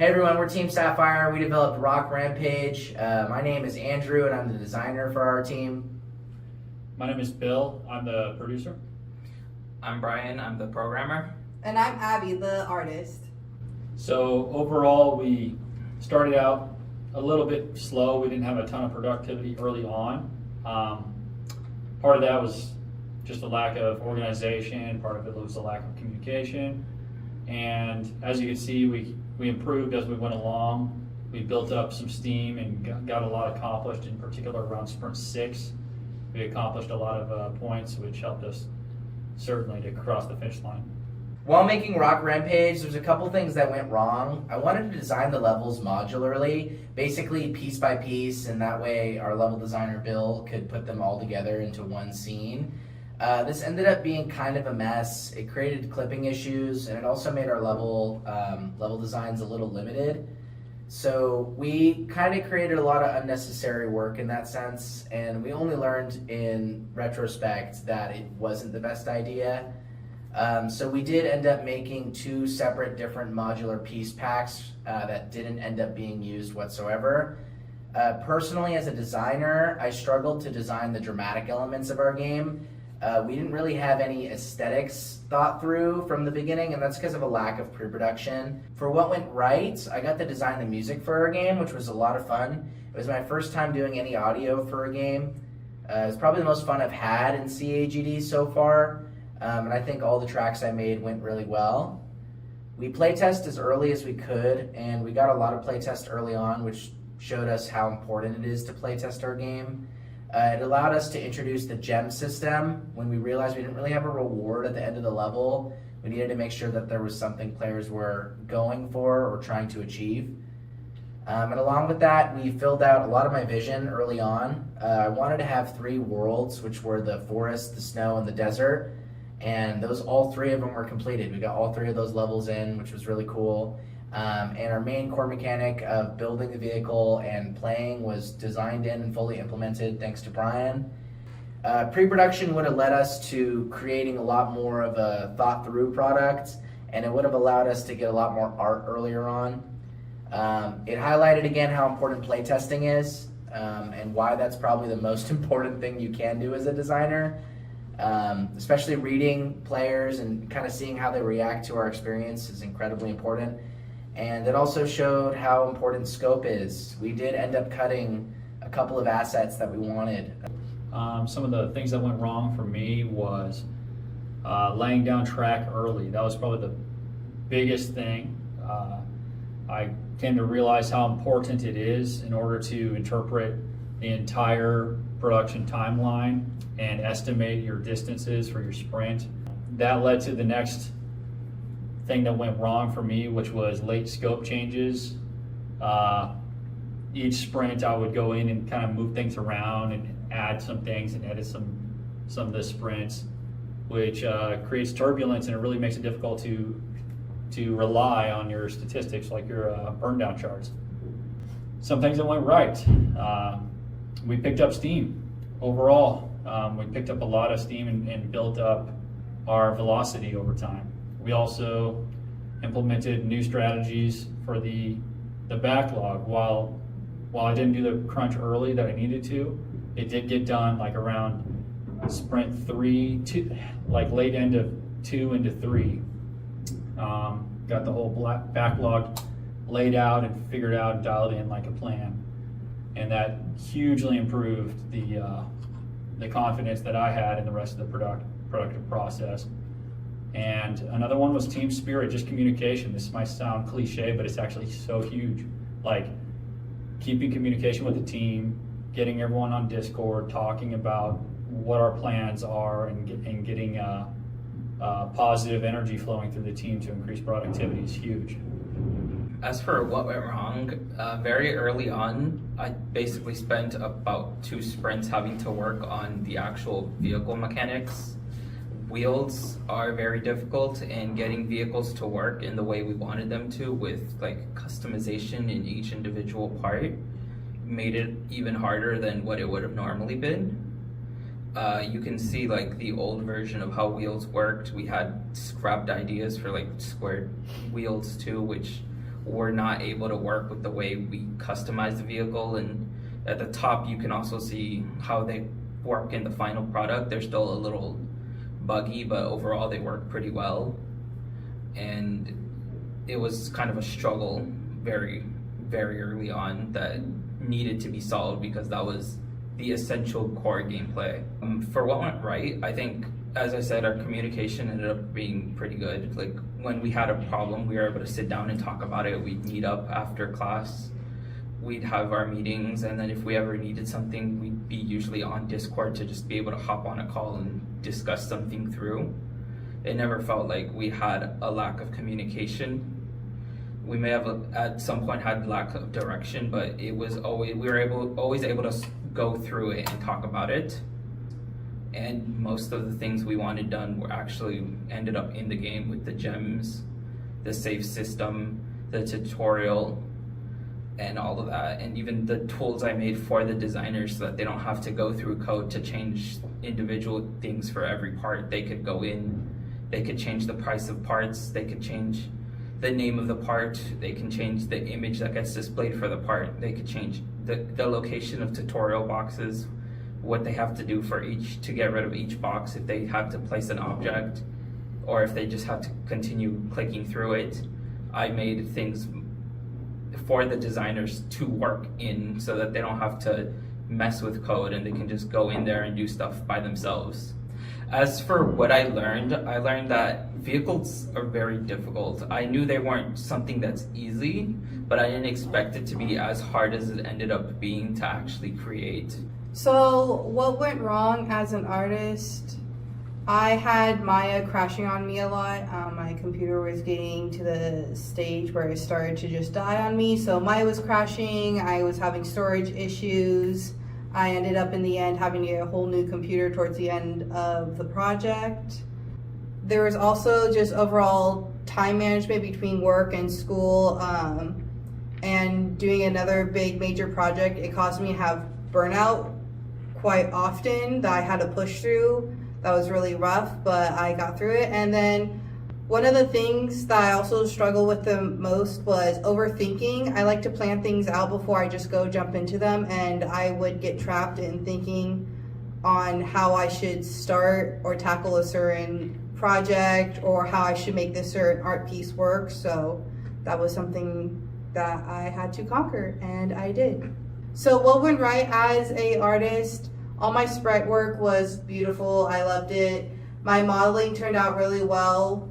Hey everyone, we're Team Sapphire. We developed Rampage. My name is Andrew and I'm the designer for our team. My name is Bill. I'm the producer. I'm Brian. I'm the programmer. And I'm Abby, the artist. So overall, we started out a little bit slow. We didn't have a ton of productivity early on. Part of that was just a lack of organization. Part of it was a lack of communication. And as you can see, we improved as we went along. We built up some steam and got a lot accomplished, in particular around sprint 6. We accomplished a lot of points, which helped us certainly to cross the finish line. While making Rampage, there's a couple things that went wrong. I wanted to design the levels modularly, basically piece by piece, and that way our level designer Bill could put them all together into one scene. This ended up being kind of a mess. It created clipping issues, and it also made our level designs a little limited. So we kind of created a lot of unnecessary work in that sense, and we only learned in retrospect that it wasn't the best idea. So we did end up making 2 separate different modular piece packs that didn't end up being used whatsoever. Personally, as a designer, I struggled to design the dramatic elements of our game. We didn't really have any aesthetics thought through from the beginning, and that's because of a lack of pre-production. For what went right, I got to design the music for our game, which was a lot of fun. It was my first time doing any audio for a game. It was probably the most fun I've had in CAGD so far, and I think all the tracks I made went really well. We playtest as early as we could, and we got a lot of playtest early on, which showed us how important it is to playtest our game. It allowed us to introduce the gem system when we realized we didn't really have a reward at the end of the level. We needed to make sure that there was something players were going for or trying to achieve. And along with that, we filled out a lot of my vision early on. I wanted to have 3 worlds, which were the forest, the snow, and the desert. And all 3 of them were completed. We got all 3 of those levels in, which was really cool. And our main core mechanic of building the vehicle and playing was designed in and fully implemented thanks to Brian. Pre-production would have led us to creating a lot more of a thought-through product, and it would have allowed us to get a lot more art earlier on. It highlighted again how important playtesting is, and why that's probably the most important thing you can do as a designer. Especially reading players and kind of seeing how they react to our experience is incredibly important. And it also showed how important scope is. We did end up cutting a couple of assets that we wanted. Some of the things that went wrong for me was laying down track early. That was probably the biggest thing. I came to realize how important it is in order to interpret the entire production timeline and estimate your distances for your sprint. That led to the next thing that went wrong for me, which was late scope changes. Each sprint I would go in and kind of move things around and add some things and edit some of the sprints, which creates turbulence, and it really makes it difficult to rely on your statistics like your burn down charts. Some things that went right. We picked up steam overall. We picked up a lot of steam and built up our velocity over time. We also implemented new strategies for the backlog. While I didn't do the crunch early that I needed to, it did get done like around sprint 3 to like late end of 2 into 3. Got the whole backlog laid out and figured out and dialed in like a plan, and that hugely improved the confidence that I had in the rest of the productive process. And another one was team spirit, just communication. This might sound cliche, but it's actually so huge. Like keeping communication with the team, getting everyone on Discord, talking about what our plans are, and getting positive energy flowing through the team to increase productivity is huge. As for what went wrong, very early on, I basically spent about 2 sprints having to work on the actual vehicle mechanics. Wheels are very difficult, and getting vehicles to work in the way we wanted them to, with like customization in each individual part, made it even harder than what it would have normally been. You can see like the old version of how wheels worked. We had scrapped ideas for like squared wheels too, which were not able to work with the way we customized the vehicle. And at the top, you can also see how they work in the final product. They're still a little buggy, but overall they work pretty well. And it was kind of a struggle very, very early on that needed to be solved because that was the essential core gameplay. For what went right, I think, as I said, our communication ended up being pretty good. Like when we had a problem, we were able to sit down and talk about it. We'd meet up after class. We'd have our meetings, and then if we ever needed something, we'd be usually on Discord to just be able to hop on a call and discuss something through. It never felt like we had a lack of communication. We may have at some point had lack of direction, but it was always we were always able to go through it and talk about it. And most of the things we wanted done were actually ended up in the game with the gems, the save system, the tutorial, and all of that. And even the tools I made for the designers so that they don't have to go through code to change individual things for every part. They could go in, they could change the price of parts, they could change the name of the part, they can change the image that gets displayed for the part, they could change the location of tutorial boxes, what they have to do for each to get rid of each box, if they have to place an object or if they just have to continue clicking through it. I made things for the designers to work in so that they don't have to mess with code and they can just go in there and do stuff by themselves. As for what I learned that vehicles are very difficult. I knew they weren't something that's easy, but I didn't expect it to be as hard as it ended up being to actually create. So what went wrong as an artist? I had Maya crashing on me a lot. My computer was getting to the stage where it started to just die on me. So Maya was crashing. I was having storage issues. I ended up in the end having to get a whole new computer towards the end of the project. There was also just overall time management between work and school, and doing another big major project. It caused me to have burnout quite often that I had to push through. That was really rough, but I got through it. And then one of the things that I also struggled with the most was overthinking. I like to plan things out before I just go jump into them, and I would get trapped in thinking on how I should start or tackle a certain project or how I should make this certain art piece work. So that was something that I had to conquer, and I did. So what went right as a artist? All my sprite work was beautiful. I loved it. My modeling turned out really well.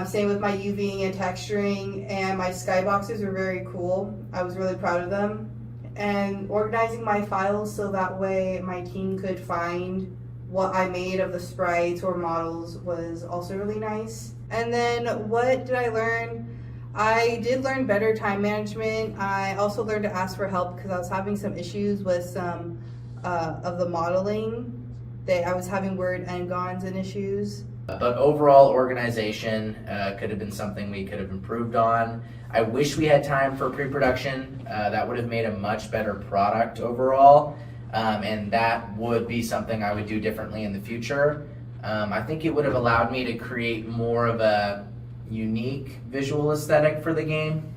Same with my UVing and texturing, and my skyboxes were very cool. I was really proud of them. And organizing my files so that way my team could find what I made of the sprites or models was also really nice. And then what did I learn? I did learn better time management. I also learned to ask for help because I was having some issues with some of the modeling. I was having word endgons and issues. But overall organization could have been something we could have improved on. I wish we had time for pre-production. That would have made a much better product overall. And that would be something I would do differently in the future. I think it would have allowed me to create more of a unique visual aesthetic for the game.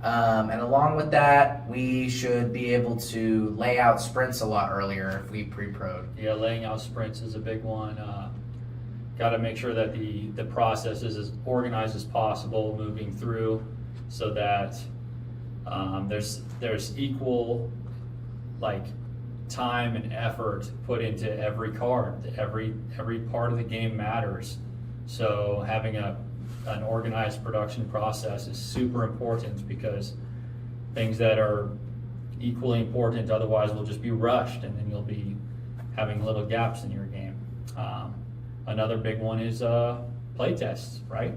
And along with that, we should be able to lay out sprints a lot earlier if we pre-pro'd. Yeah, laying out sprints is a big one. Got to make sure that the process is as organized as possible moving through, so that there's equal like time and effort put into every card. Every part of the game matters. So having an organized production process is super important, because things that are equally important otherwise will just be rushed, and then you'll be having little gaps in your game. Another big one is playtests, right?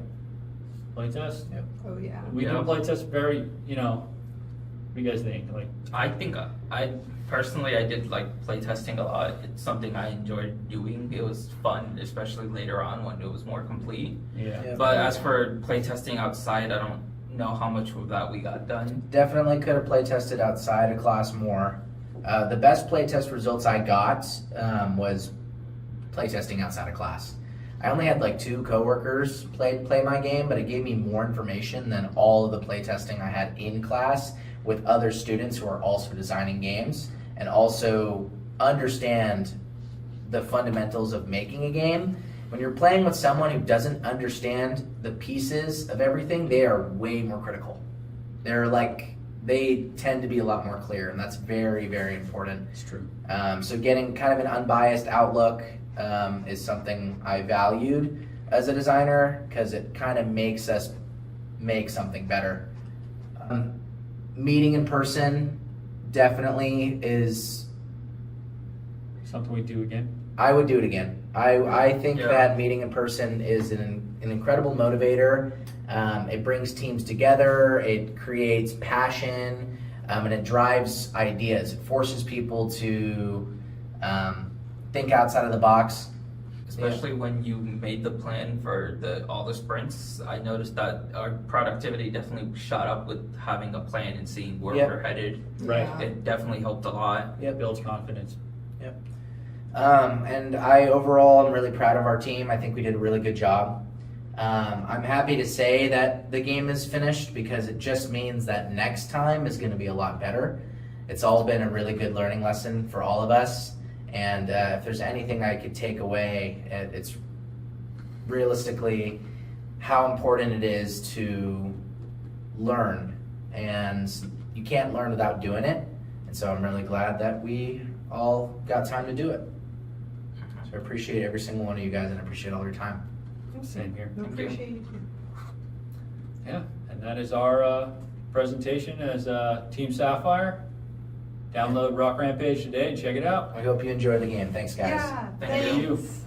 Playtests? Yep. Oh yeah. We do playtests very, what do you guys think? Like, I think I personally, I did like playtesting a lot. It's something I enjoyed doing. It was fun, especially later on when it was more complete. yeah. But as for playtesting outside, I don't know how much of that we got done. Definitely could have playtested outside of class more. The best playtest results I got was playtesting outside of class. I only had like 2 coworkers play my game, but it gave me more information than all of the play testing I had in class with other students who are also designing games and also understand the fundamentals of making a game. When you're playing with someone who doesn't understand the pieces of everything, they are way more critical. They tend to be a lot more clear, and that's very, very important. It's true. So getting kind of an unbiased outlook is something I valued as a designer because it kind of makes us make something better. Meeting in person definitely is... Something we do again. I would do it again. I think Yeah. that meeting in person is an incredible motivator. It brings teams together, it creates passion, and it drives ideas. It forces people to think outside of the box. Especially when you made the plan for all the sprints, I noticed that our productivity definitely shot up with having a plan and seeing where Yep. we're headed. Right. Yeah. It definitely helped a lot. It builds confidence. And I overall am really proud of our team. I think we did a really good job. I'm happy to say that the game is finished because it just means that next time is going to be a lot better. It's all been a really good learning lesson for all of us. And if there's anything I could take away, it's realistically how important it is to learn. And you can't learn without doing it. And so I'm really glad that we all got time to do it. So I appreciate every single one of you guys and I appreciate all your time. Same here. I appreciate you. Yeah, and that is our presentation as Team Sapphire. Download Rock Rampage today and check it out. I hope you enjoy the game. Thanks, guys. Yeah, Thank you. thanks.